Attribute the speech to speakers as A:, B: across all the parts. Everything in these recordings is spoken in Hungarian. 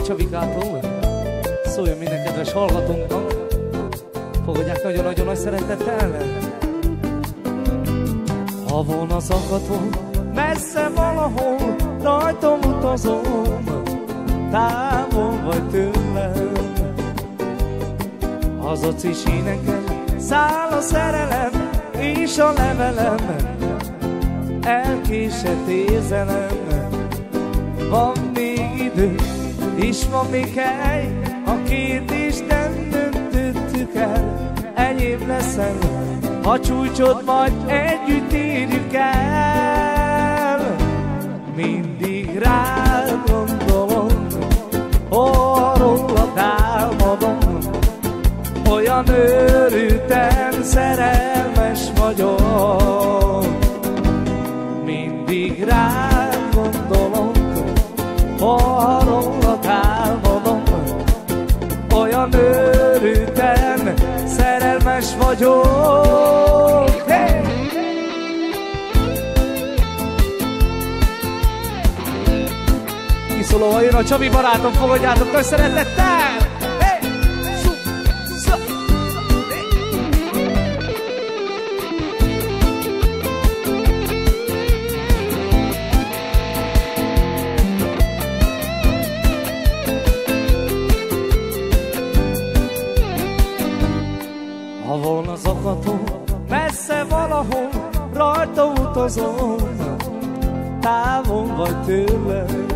A: Csavikától. Szóljon minden kedves hallgatónknak. Fogadják nagyon-nagyon nagy szeretettel. Ha volna zakató, messze valahol, rajtam utazom, távol vagy tőlem. Hazacis énekel, száll a szerelem, és a levelem, elkésett érzelem. Van még idő, és van még hely, a kérdést nem döntöttük el. Enyém leszel, ha csúcsot majd együtt érjük el. Mindig rád gondolom, ha rólad álmodom, olyan őrülten szerelmes vagyok. Mindig rád gondolom, ha rólad álmodom, olyan őrülten szerelmes vagyok. Hey! Kiszólóval jön a Csabi barátom, fogadjátok nagy szeretettel! Hey! Ha volna zakató, messze valahol, rajta utazom, távol vagy tőlem.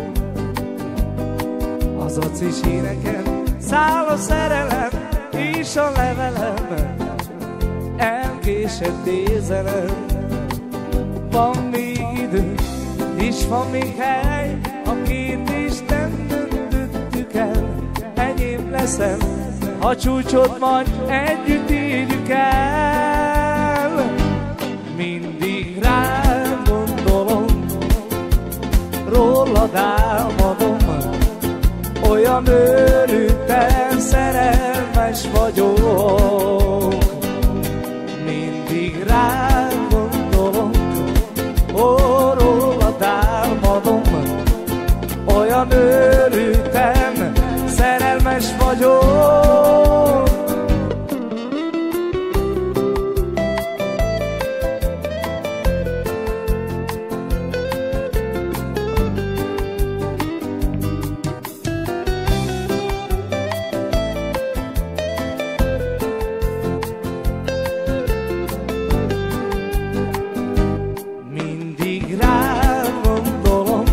A: Az acis énekel, száll a szerelem, és a levelem, elkésett érzelem. Van még idő, és van még hely, a kérdést nem döntöttük el. Enyém leszel, a csúcsot majd együtt érjük el. Mindig rád gondolom, rólad álmodom, olyan őrülten szerelmes vagyok. Mindig rád gondolom, ó, rólad álmodom, olyan őrülten szerelmes vagyok. Mindig rád gondolom,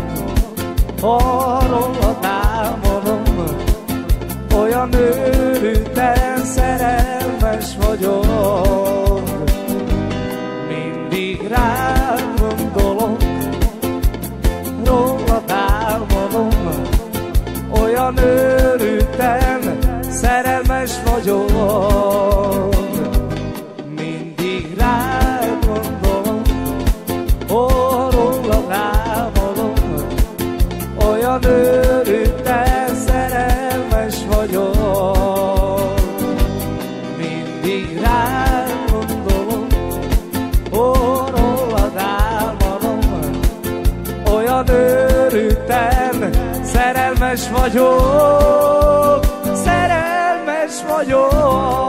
A: rólad álmodom, olyan őrülten szerelmes vagyok. Mindig rád gondolom, rólad álmodom, olyan őrülten szerelmes vagyok. Mindig rád gondolom, rólad álmodom, olyan őrülten szerelmes vagyok. Mindig rád gondolom, rólad álmodom, olyan őrülten szerelmes vagyok. Szerelmes vagyok.